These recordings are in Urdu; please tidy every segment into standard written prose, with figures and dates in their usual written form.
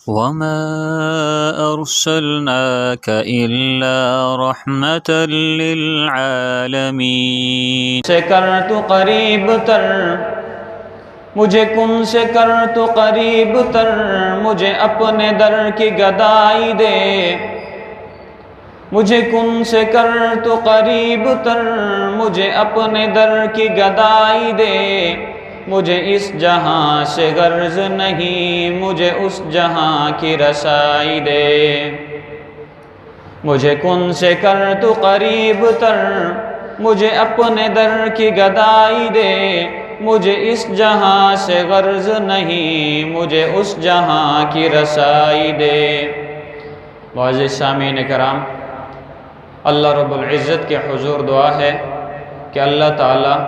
وما أرسلناك إلا رحمة للعالمين سے کر تو قریب تر، مجھے کن سے کر تو قریب تر، مجھے اپنے در کی گدائی دے، مجھے کن سے کر تو قریب تر، مجھے اپنے در کی گدائی دے، مجھے اس جہاں سے غرض نہیں، مجھے اس جہاں کی رسائی دے، مجھے کن سے کر تو قریب تر، مجھے اپنے در کی گدائی دے، مجھے اس جہاں سے غرض نہیں، مجھے اس جہاں کی رسائی دے۔ معزز سامعین کرام، اللہ رب العزت کے حضور دعا ہے کہ اللہ تعالیٰ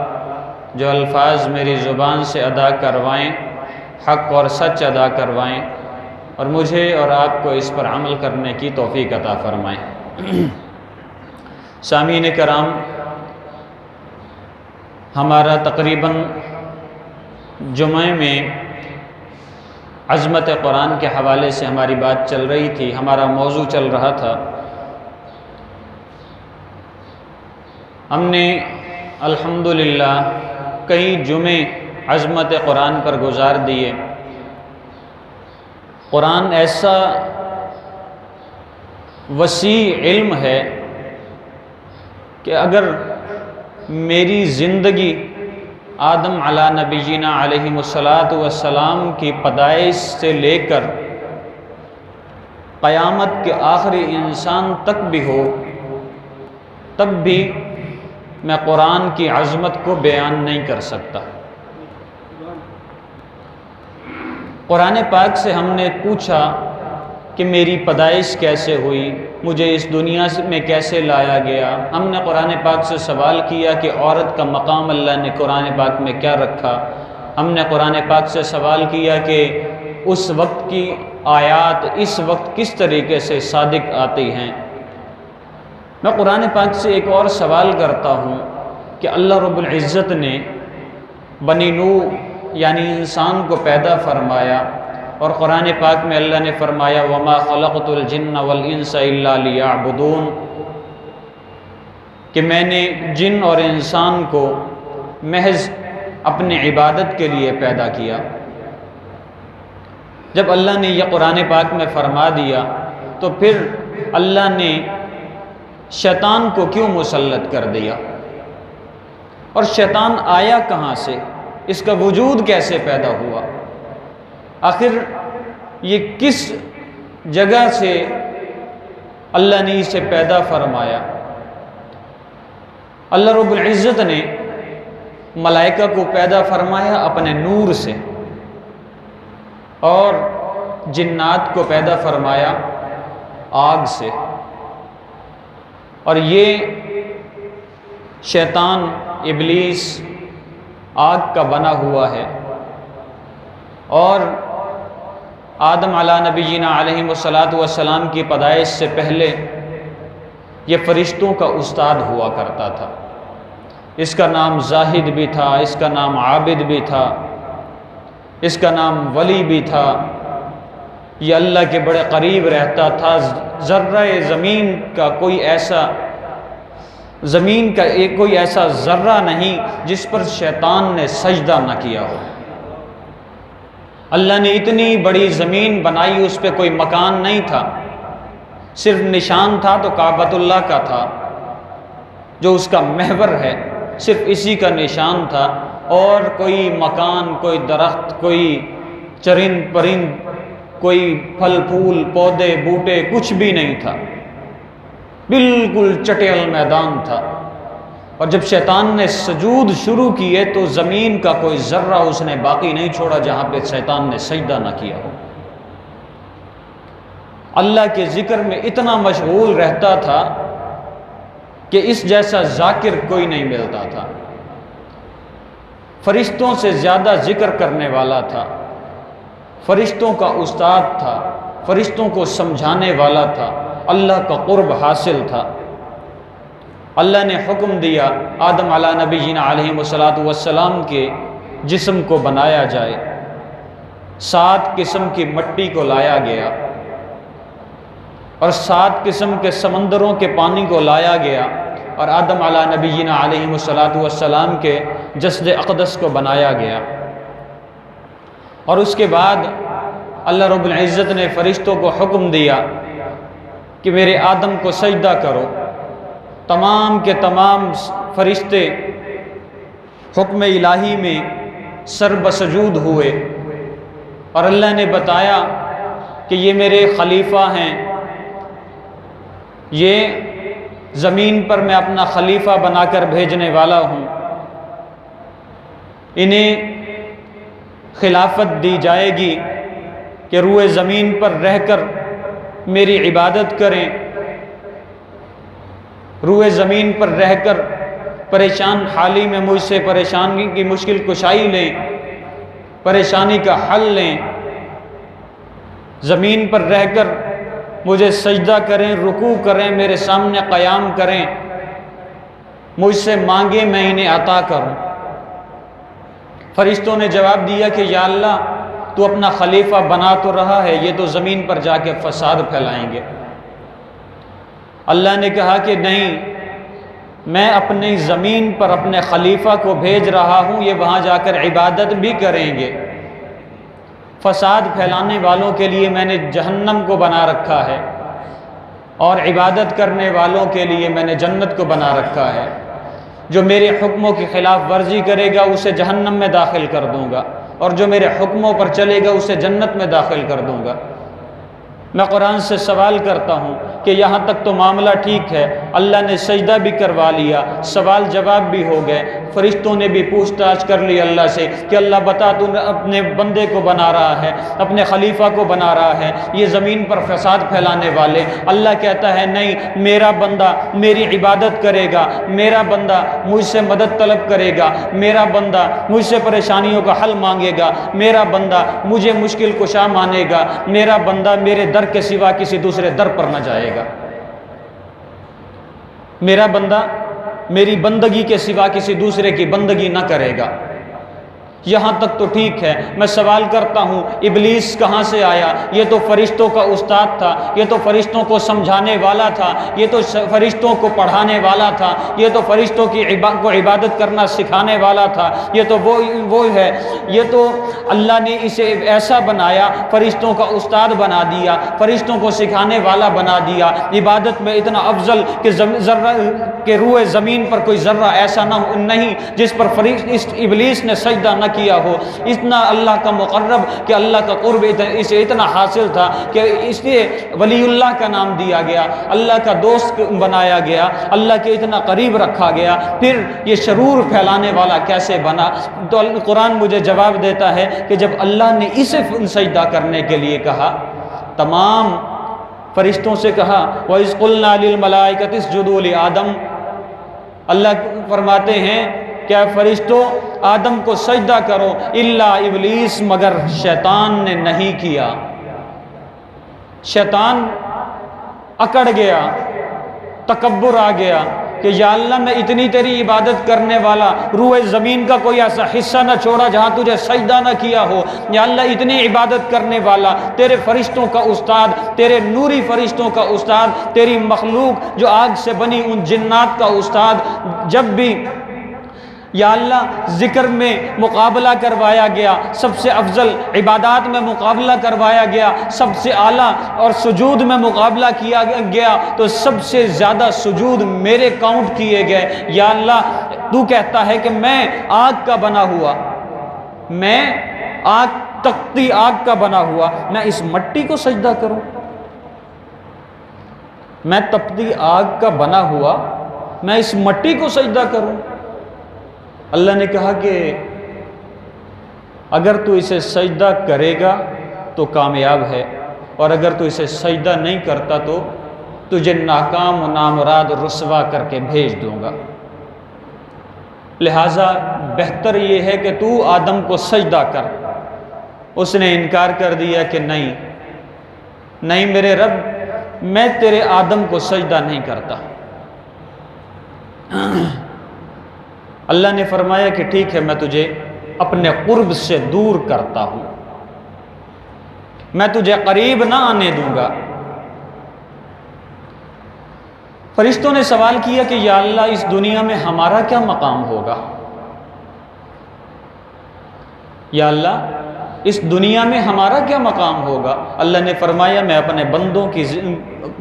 جو الفاظ میری زبان سے ادا کروائیں، حق اور سچ ادا کروائیں، اور مجھے اور آپ کو اس پر عمل کرنے کی توفیق عطا فرمائیں۔ سامعین کرام، ہمارا تقریباً جمعے میں عظمت قرآن کے حوالے سے ہماری بات چل رہی تھی، ہمارا موضوع چل رہا تھا۔ ہم نے الحمدللہ کئی جمعے عظمت قرآن پر گزار دیے۔ قرآن ایسا وسیع علم ہے کہ اگر میری زندگی آدم علیہ نبینا علیہ السلام کی پیدائش سے لے کر قیامت کے آخری انسان تک بھی ہو، تب بھی میں قرآن کی عظمت کو بیان نہیں کر سکتا۔ قرآن پاک سے ہم نے پوچھا کہ میری پیدائش کیسے ہوئی، مجھے اس دنیا میں کیسے لایا گیا۔ ہم نے قرآن پاک سے سوال کیا کہ عورت کا مقام اللہ نے قرآن پاک میں کیا رکھا۔ ہم نے قرآن پاک سے سوال کیا کہ اس وقت کی آیات اس وقت کس طریقے سے صادق آتی ہیں۔ میں قرآن پاک سے ایک اور سوال کرتا ہوں کہ اللہ رب العزت نے بنی نوح یعنی انسان کو پیدا فرمایا، اور قرآن پاک میں اللہ نے فرمایا وَمَا خَلَقْتُ الْجِنَّ وَالْإِنسَ إِلَّا لِيَعْبُدُونَ، کہ میں نے جن اور انسان کو محض اپنے عبادت کے لیے پیدا کیا۔ جب اللہ نے یہ قرآن پاک میں فرما دیا تو پھر اللہ نے شیطان کو کیوں مسلط کر دیا، اور شیطان آیا کہاں سے، اس کا وجود کیسے پیدا ہوا، آخر یہ کس جگہ سے اللہ نے اسے پیدا فرمایا۔ اللہ رب العزت نے ملائکہ کو پیدا فرمایا اپنے نور سے، اور جنات کو پیدا فرمایا آگ سے، اور یہ شیطان ابلیس آگ کا بنا ہوا ہے، اور آدم علیہ نبینا علیہ السلام کی پیدائش سے پہلے یہ فرشتوں کا استاد ہوا کرتا تھا۔ اس کا نام زاہد بھی تھا، اس کا نام عابد بھی تھا، اس کا نام ولی بھی تھا۔ یہ اللہ کے بڑے قریب رہتا تھا۔ ذرہ زمین کا کوئی ایسا ذرہ نہیں جس پر شیطان نے سجدہ نہ کیا ہو۔ اللہ نے اتنی بڑی زمین بنائی، اس پہ کوئی مکان نہیں تھا، صرف نشان تھا تو کعبۃ اللہ کا تھا جو اس کا محور ہے، صرف اسی کا نشان تھا، اور کوئی مکان، کوئی درخت، کوئی چرند پرند، کوئی پھل پھول پودے بوٹے کچھ بھی نہیں تھا، بالکل چٹیل میدان تھا۔ اور جب شیطان نے سجود شروع کیے تو زمین کا کوئی ذرہ اس نے باقی نہیں چھوڑا جہاں پہ شیطان نے سجدہ نہ کیا ہو۔ اللہ کے ذکر میں اتنا مشغول رہتا تھا کہ اس جیسا ذاکر کوئی نہیں ملتا تھا۔ فرشتوں سے زیادہ ذکر کرنے والا تھا، فرشتوں کا استاد تھا، فرشتوں کو سمجھانے والا تھا، اللہ کا قرب حاصل تھا۔ اللہ نے حکم دیا آدم علیہ نبینا علیہ السلام کے جسم کو بنایا جائے، 7 قسم کی مٹی کو لایا گیا اور 7 قسم کے سمندروں کے پانی کو لایا گیا اور آدم علیہ نبینا علیہ السلام کے جسد اقدس کو بنایا گیا۔ اور اس کے بعد اللہ رب العزت نے فرشتوں کو حکم دیا کہ میرے آدم کو سجدہ کرو۔ تمام کے تمام فرشتے حکم الہی میں سر بسجود ہوئے اور اللہ نے بتایا کہ یہ میرے خلیفہ ہیں، یہ زمین پر میں اپنا خلیفہ بنا کر بھیجنے والا ہوں، انہیں خلافت دی جائے گی کہ روئے زمین پر رہ کر میری عبادت کریں، روئے زمین پر رہ کر پریشان حالی میں مجھ سے پریشانی کی مشکل کشائی لیں، پریشانی کا حل لیں، زمین پر رہ کر مجھے سجدہ کریں، رکوع کریں، میرے سامنے قیام کریں، مجھ سے مانگیں میں انہیں عطا کروں۔ فرشتوں نے جواب دیا کہ یا اللہ تو اپنا خلیفہ بنا تو رہا ہے، یہ تو زمین پر جا کے فساد پھیلائیں گے۔ اللہ نے کہا کہ نہیں، میں اپنی زمین پر اپنے خلیفہ کو بھیج رہا ہوں، یہ وہاں جا کر عبادت بھی کریں گے۔ فساد پھیلانے والوں کے لیے میں نے جہنم کو بنا رکھا ہے اور عبادت کرنے والوں کے لیے میں نے جنت کو بنا رکھا ہے۔ جو میرے حکموں کی خلاف ورزی کرے گا اسے جہنم میں داخل کر دوں گا، اور جو میرے حکموں پر چلے گا اسے جنت میں داخل کر دوں گا۔ میں قرآن سے سوال کرتا ہوں کہ یہاں تک تو معاملہ ٹھیک ہے، اللہ نے سجدہ بھی کروا لیا، سوال جواب بھی ہو گئے، فرشتوں نے بھی پوچھ تاچھ کر لی اللہ سے کہ اللہ بتا تو اپنے بندے کو بنا رہا ہے، اپنے خلیفہ کو بنا رہا ہے، یہ زمین پر فساد پھیلانے والے۔ اللہ کہتا ہے نہیں، میرا بندہ میری عبادت کرے گا، میرا بندہ مجھ سے مدد طلب کرے گا، میرا بندہ مجھ سے پریشانیوں کا حل مانگے گا، میرا بندہ مجھے مشکل کشا مانے گا، میرا بندہ میرے در کے سوا کسی دوسرے در پر نہ جائے گا، میرا بندہ میری بندگی کے سوا کسی دوسرے کی بندگی نہ کرے گا۔ یہاں تک تو ٹھیک ہے، میں سوال کرتا ہوں ابلیس کہاں سے آیا؟ یہ تو فرشتوں کا استاد تھا، یہ تو فرشتوں کو سمجھانے والا تھا، یہ تو فرشتوں کو پڑھانے والا تھا، یہ تو فرشتوں کی کو عبادت کرنا سکھانے والا تھا، یہ تو وہ ہے، یہ تو اللہ نے اسے ایسا بنایا، فرشتوں کا استاد بنا دیا، فرشتوں کو سکھانے والا بنا دیا، عبادت میں اتنا افضل کہ ذرہ کہ روئے زمین پر کوئی ذرہ ایسا نہیں جس پر ابلیس نے سجدہ نہ کیا ہو، اتنا اللہ کا مقرب کہ اللہ کا قرب اسے اتنا حاصل تھا کہ اس لیے ولی اللہ کا نام دیا گیا، اللہ کا دوست بنایا گیا، اللہ کے اتنا قریب رکھا گیا، پھر یہ شرور پھیلانے والا کیسے بنا؟ تو قرآن مجھے جواب دیتا ہے کہ جب اللہ نے اسے سجدہ کرنے کے لیے کہا، تمام فرشتوں سے کہا وَإِذْ قُلْنَا لِلْمَلَائِكَةِ اسْجُدُوا لِآدَمَ، اللہ فرماتے ہیں کیا فرشتوں آدم کو سجدہ کرو، الا ابلیس، مگر شیطان نے نہیں کیا۔ شیطان اکڑ گیا، تکبر آ گیا کہ یا اللہ میں اتنی تیری عبادت کرنے والا، روئے زمین کا کوئی ایسا حصہ نہ چھوڑا جہاں تجھے سجدہ نہ کیا ہو، یا اللہ اتنی عبادت کرنے والا، تیرے فرشتوں کا استاد، تیرے نوری فرشتوں کا استاد، تیری مخلوق جو آگ سے بنی ان جنات کا استاد، جب بھی یا اللہ ذکر میں مقابلہ کروایا گیا، سب سے افضل عبادات میں مقابلہ کروایا گیا، سب سے اعلیٰ اور سجود میں مقابلہ کیا گیا، تو سب سے زیادہ سجود میرے کاؤنٹ کیے گئے۔ یا اللہ تو کہتا ہے کہ میں آگ کا بنا ہوا، میں آگ تپتی آگ کا بنا ہوا، میں اس مٹی کو سجدہ کروں؟ میں تپتی آگ کا بنا ہوا، میں اس مٹی کو سجدہ کروں؟ اللہ نے کہا کہ اگر تو اسے سجدہ کرے گا تو کامیاب ہے، اور اگر تو اسے سجدہ نہیں کرتا تو تجھے ناکام و نامراد رسوا کر کے بھیج دوں گا۔ لہٰذا بہتر یہ ہے کہ تو آدم کو سجدہ کر۔ اس نے انکار کر دیا کہ نہیں میرے رب، میں تیرے آدم کو سجدہ نہیں کرتا۔ اللہ نے فرمایا کہ ٹھیک ہے، میں تجھے اپنے قرب سے دور کرتا ہوں۔ میں تجھے قریب نہ آنے دوں گا۔ فرشتوں نے سوال کیا کہ یا اللہ اس دنیا میں ہمارا کیا مقام ہوگا؟ یا اللہ اس دنیا میں ہمارا کیا مقام ہوگا؟ اللہ نے فرمایا میں اپنے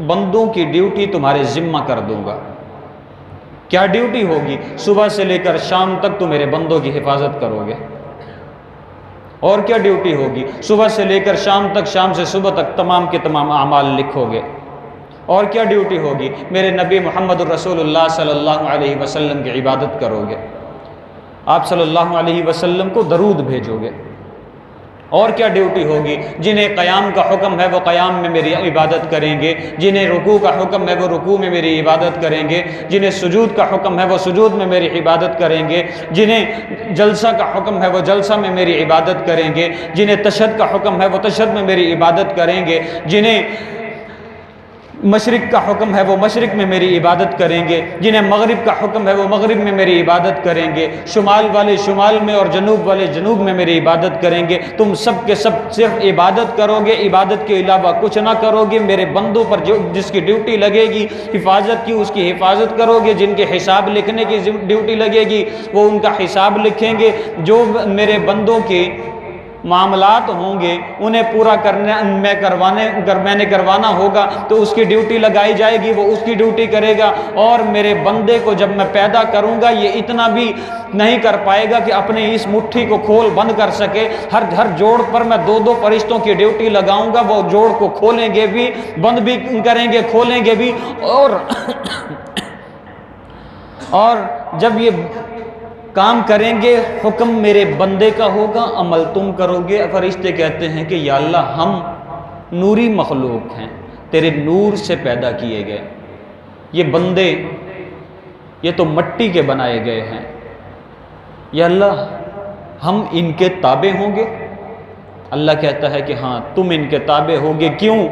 بندوں کی ڈیوٹی تمہارے ذمہ کر دوں گا۔ کیا ڈیوٹی ہوگی؟ صبح سے لے کر شام تک تم میرے بندوں کی حفاظت کرو گے۔ اور کیا ڈیوٹی ہوگی؟ صبح سے لے کر شام تک، شام سے صبح تک تمام کے تمام اعمال لکھو گے۔ اور کیا ڈیوٹی ہوگی؟ میرے نبی محمد الرسول اللہ صلی اللہ علیہ وسلم کی عبادت کرو گے، آپ صلی اللہ علیہ وسلم کو درود بھیجو گے۔ اور کیا ڈیوٹی ہوگی؟ جنہیں قیام کا حکم ہے وہ قیام میں میری عبادت کریں گے، جنہیں رکوع کا حکم ہے وہ رکوع میں میری عبادت کریں گے، جنہیں سجود کا حکم ہے وہ سجود میں میری عبادت کریں گے، جنہیں جلسہ کا حکم ہے وہ جلسہ میں میری عبادت کریں گے، جنہیں تشہد کا حکم ہے وہ تشہد میں میری عبادت کریں گے، جنہیں مشرق کا حکم ہے وہ مشرق میں میری عبادت کریں گے، جنہیں مغرب کا حکم ہے وہ مغرب میں میری عبادت کریں گے، شمال والے شمال میں اور جنوب والے جنوب میں میری عبادت کریں گے۔ تم سب کے سب صرف عبادت کرو گے، عبادت کے علاوہ کچھ نہ کرو گے۔ میرے بندوں پر جس کی ڈیوٹی لگے گی حفاظت کی، اس کی حفاظت کرو گے۔ جن کے حساب لکھنے کی ڈیوٹی لگے گی وہ ان کا حساب لکھیں گے۔ جو میرے بندوں کے معاملات ہوں گے انہیں پورا کرنا میں نے کروانا ہوگا تو اس کی ڈیوٹی لگائی جائے گی، وہ اس کی ڈیوٹی کرے گا۔ اور میرے بندے کو جب میں پیدا کروں گا یہ اتنا بھی نہیں کر پائے گا کہ اپنے اس مٹھی کو کھول بند کر سکے۔ ہر جوڑ پر میں دو فرشتوں کی ڈیوٹی لگاؤں گا، وہ جوڑ کو کھولیں گے بھی، بند بھی کریں گے، کھولیں گے بھی۔ اور جب یہ کام کریں گے حکم میرے بندے کا ہوگا، عمل تم کرو گے۔ فرشتے کہتے ہیں کہ یا اللہ ہم نوری مخلوق ہیں، تیرے نور سے پیدا کیے گئے، یہ بندے یہ تو مٹی کے بنائے گئے ہیں، یا اللہ ہم ان کے تابع ہوں گے؟ اللہ کہتا ہے کہ ہاں تم ان کے تابع ہوگے۔ کیوں؟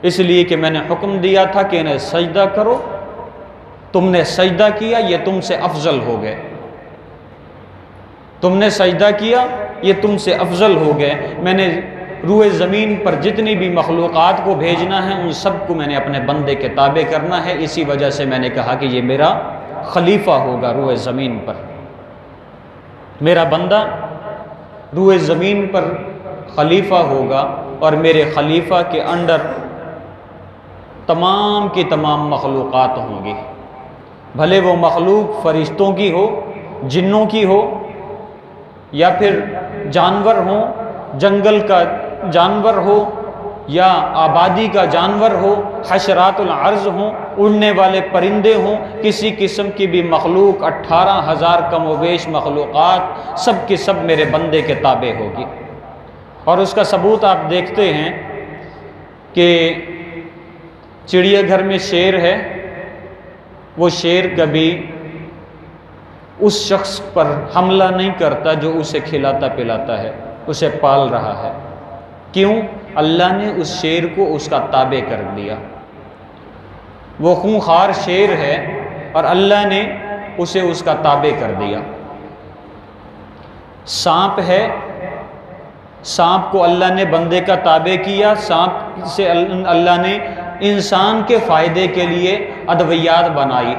اس لیے کہ میں نے حکم دیا تھا کہ انہیں سجدہ کرو، تم نے سجدہ کیا، یہ تم سے افضل ہو گئے۔ تم نے سجدہ کیا، یہ تم سے افضل ہو گئے۔ میں نے روئے زمین پر جتنی بھی مخلوقات کو بھیجنا ہے ان سب کو میں نے اپنے بندے کے تابع کرنا ہے۔ اسی وجہ سے میں نے کہا کہ یہ میرا خلیفہ ہوگا روئے زمین پر، میرا بندہ روئے زمین پر خلیفہ ہوگا، اور میرے خلیفہ کے انڈر تمام کی تمام مخلوقات ہوں گی، بھلے وہ مخلوق فرشتوں کی ہو، جنوں کی ہو، یا پھر جانور ہوں، جنگل کا جانور ہو یا آبادی کا جانور ہو، حشرات العرض ہوں، اڑنے والے پرندے ہوں، کسی قسم کی بھی مخلوق، 18,000 کم و بیش مخلوقات سب کی سب میرے بندے کے تابع ہوگی۔ اور اس کا ثبوت آپ دیکھتے ہیں کہ چڑیا گھر میں شیر ہے، وہ شیر کبھی اس شخص پر حملہ نہیں کرتا جو اسے کھلاتا پلاتا ہے، اسے پال رہا ہے۔ کیوں؟ اللہ نے اس شیر کو اس کا تابع کر دیا۔ وہ خونخوار شیر ہے اور اللہ نے اسے اس کا تابع کر دیا۔ سانپ ہے، سانپ کو اللہ نے بندے کا تابع کیا، سانپ سے اللہ نے انسان کے فائدے کے لیے ادویات بنائی۔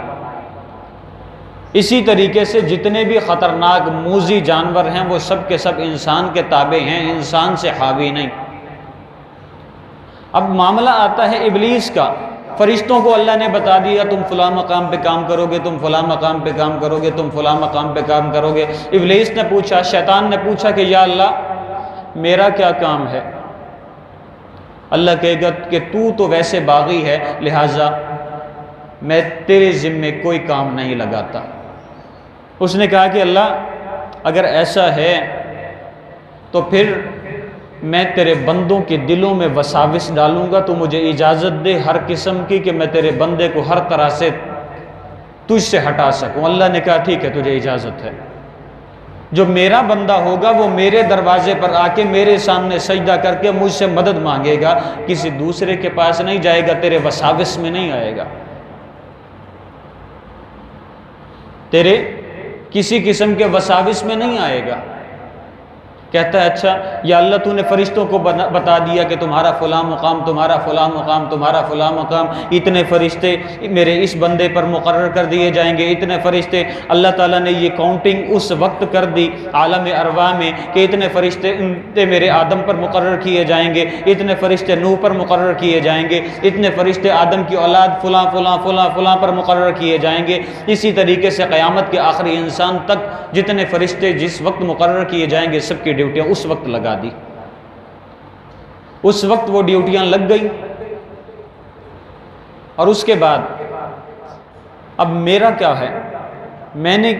اسی طریقے سے جتنے بھی خطرناک موذی جانور ہیں وہ سب کے سب انسان کے تابع ہیں، انسان سے حاوی نہیں۔ اب معاملہ آتا ہے ابلیس کا۔ فرشتوں کو اللہ نے بتا دیا تم فلاں مقام پہ کام کرو گے، تم فلاں مقام پہ کام کرو گے، تم فلاں مقام پہ کام کرو گے۔ ابلیس نے پوچھا، شیطان نے پوچھا کہ یا اللہ میرا کیا کام ہے؟ اللہ کہے گا کہ تو ویسے باغی ہے، لہٰذا میں تیرے ذمے کوئی کام نہیں لگاتا۔ اس نے کہا کہ اللہ اگر ایسا ہے تو پھر میں تیرے بندوں کے دلوں میں وساوس ڈالوں گا، تو مجھے اجازت دے ہر قسم کی کہ میں تیرے بندے کو ہر طرح سے تجھ سے ہٹا سکوں۔ اللہ نے کہا ٹھیک ہے تجھے اجازت ہے۔ جو میرا بندہ ہوگا وہ میرے دروازے پر آ کے میرے سامنے سجدہ کر کے مجھ سے مدد مانگے گا، کسی دوسرے کے پاس نہیں جائے گا، تیرے وساوس میں نہیں آئے گا، تیرے کسی قسم کے وساوس میں نہیں آئے گا۔ کہتا ہے اچھا یا اللہ تو نے فرشتوں کو بتا دیا کہ تمہارا فلاں مقام، تمہارا فلاں مقام، تمہارا فلاں مقام، اتنے فرشتے میرے اس بندے پر مقرر کر دیے جائیں گے، اتنے فرشتے۔ اللہ تعالیٰ نے یہ کاؤنٹنگ اس وقت کر دی عالم ارواح میں کہ اتنے فرشتے میرے آدم پر مقرر کیے جائیں گے، اتنے فرشتے نوح پر مقرر کیے جائیں گے، اتنے فرشتے آدم کی اولاد فلاں فلاں فلاں فلاں پر مقرر کیے جائیں گے۔ اسی طریقے سے قیامت کے آخری انسان تک جتنے فرشتے جس وقت مقرر کیے جائیں گے سب کی ڈیوٹیاں اس وقت لگا دی۔ اس وقت وہ ڈیوٹیاں لگ گئی، اور اس کے بعد اب میرا کیا ہے، میں نے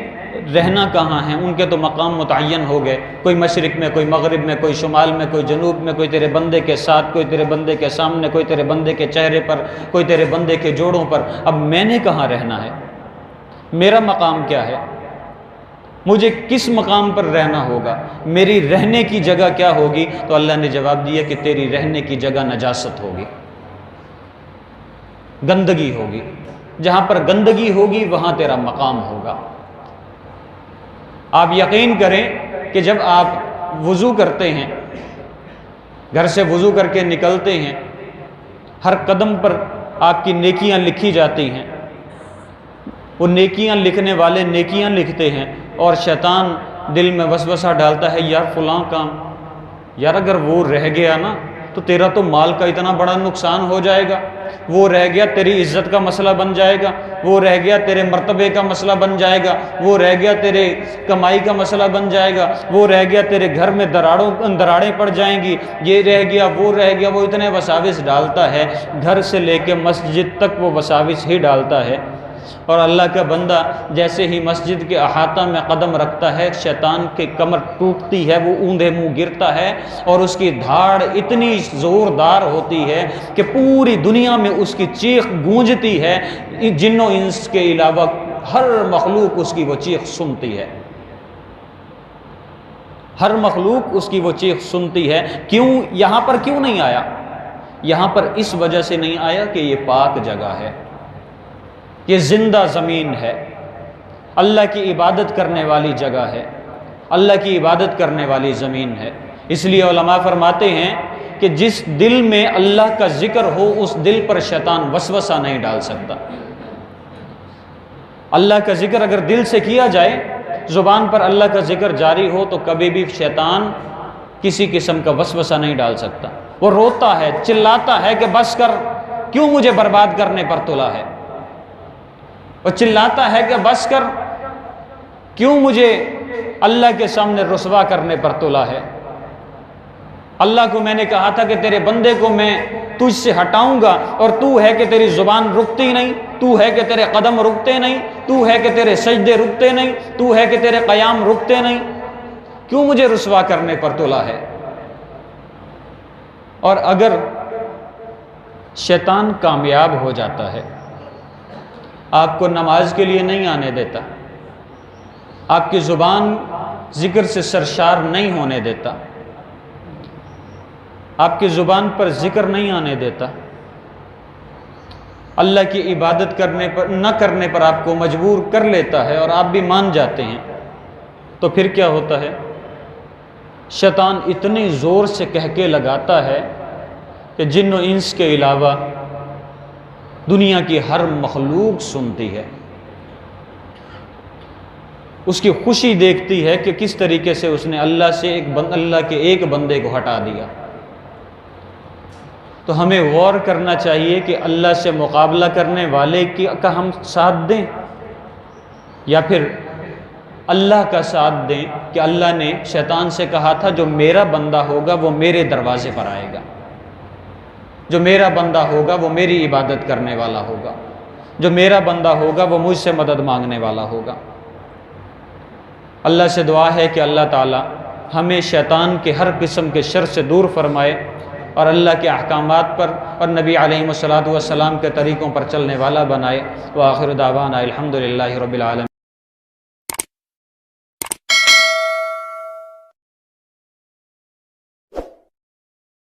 رہنا کہاں ہے؟ ان کے تو مقام متعین ہو گئے، کوئی مشرق میں، کوئی مغرب میں، کوئی شمال میں، کوئی جنوب میں، کوئی تیرے بندے کے ساتھ، کوئی تیرے بندے کے سامنے، کوئی تیرے بندے کے چہرے پر، کوئی تیرے بندے کے جوڑوں پر۔ اب میں نے کہاں رہنا ہے؟ میرا مقام کیا ہے؟ مجھے کس مقام پر رہنا ہوگا؟ میری رہنے کی جگہ کیا ہوگی؟ تو اللہ نے جواب دیا کہ تیری رہنے کی جگہ نجاست ہوگی، گندگی ہوگی۔ جہاں پر گندگی ہوگی وہاں تیرا مقام ہوگا۔ آپ یقین کریں کہ جب آپ وضو کرتے ہیں، گھر سے وضو کر کے نکلتے ہیں، ہر قدم پر آپ کی نیکیاں لکھی جاتی ہیں۔ وہ نیکیاں لکھنے والے نیکیاں لکھتے ہیں، اور شیطان دل میں وسوسہ ڈالتا ہے، یار فلاں کام، یار اگر وہ رہ گیا نا تو تیرا تو مال کا اتنا بڑا نقصان ہو جائے گا، وہ رہ گیا تیری عزت کا مسئلہ بن جائے گا، وہ رہ گیا تیرے مرتبے کا مسئلہ بن جائے گا، وہ رہ گیا تیرے کمائی کا مسئلہ بن جائے گا، وہ رہ گیا تیرے گھر میں دراڑیں پڑ جائیں گی، یہ رہ گیا، وہ رہ گیا۔ وہ اتنے وساوس ڈالتا ہے، گھر سے لے کے مسجد تک وہ وساوس ہی ڈالتا ہے۔ اور اللہ کا بندہ جیسے ہی مسجد کے احاطہ میں قدم رکھتا ہے، شیطان کی کمر ٹوٹتی ہے، وہ اوندھے منہ گرتا ہے، اور اس کی دھاڑ اتنی زوردار ہوتی ہے کہ پوری دنیا میں اس کی چیخ گونجتی ہے، جن و انس کے علاوہ ہر مخلوق اس کی وہ چیخ سنتی ہے، ہر مخلوق اس کی وہ چیخ سنتی ہے۔ کیوں؟ یہاں پر کیوں نہیں آیا؟ یہاں پر اس وجہ سے نہیں آیا کہ یہ پاک جگہ ہے، یہ زندہ زمین ہے، اللہ کی عبادت کرنے والی جگہ ہے، اللہ کی عبادت کرنے والی زمین ہے۔ اس لیے علماء فرماتے ہیں کہ جس دل میں اللہ کا ذکر ہو اس دل پر شیطان وسوسہ نہیں ڈال سکتا۔ اللہ کا ذکر اگر دل سے کیا جائے، زبان پر اللہ کا ذکر جاری ہو، تو کبھی بھی شیطان کسی قسم کا وسوسہ نہیں ڈال سکتا۔ وہ روتا ہے، چلاتا ہے کہ بس کر، کیوں مجھے برباد کرنے پر تلا ہے؟ وہ چلاتا ہے کہ بس کر، کیوں مجھے اللہ کے سامنے رسوا کرنے پر تلا ہے؟ اللہ کو میں نے کہا تھا کہ تیرے بندے کو میں تجھ سے ہٹاؤں گا، اور تو ہے کہ تیری زبان رکتی نہیں، تو ہے کہ تیرے قدم رکتے نہیں، تو ہے کہ تیرے سجدے رکتے نہیں، تو ہے کہ تیرے قیام رکتے نہیں، کیوں مجھے رسوا کرنے پر تلا ہے؟ اور اگر شیطان کامیاب ہو جاتا ہے، آپ کو نماز کے لیے نہیں آنے دیتا، آپ کی زبان ذکر سے سرشار نہیں ہونے دیتا، آپ کی زبان پر ذکر نہیں آنے دیتا، اللہ کی عبادت نہ کرنے پر آپ کو مجبور کر لیتا ہے، اور آپ بھی مان جاتے ہیں، تو پھر کیا ہوتا ہے؟ شیطان اتنی زور سے کہکے لگاتا ہے کہ جن و انس کے علاوہ دنیا کی ہر مخلوق سنتی ہے، اس کی خوشی دیکھتی ہے کہ کس طریقے سے اس نے اللہ کے ایک بندے کو ہٹا دیا۔ تو ہمیں غور کرنا چاہیے کہ اللہ سے مقابلہ کرنے والے کا ہم ساتھ دیں، یا پھر اللہ کا ساتھ دیں کہ اللہ نے شیطان سے کہا تھا جو میرا بندہ ہوگا وہ میرے دروازے پر آئے گا، جو میرا بندہ ہوگا وہ میری عبادت کرنے والا ہوگا، جو میرا بندہ ہوگا وہ مجھ سے مدد مانگنے والا ہوگا۔ اللہ سے دعا ہے کہ اللہ تعالی ہمیں شیطان کے ہر قسم کے شر سے دور فرمائے، اور اللہ کے احکامات پر اور نبی علیہ الصلوۃ والسلام کے طریقوں پر چلنے والا بنائے۔ وآخر دعوانا الحمدللہ رب العالمین۔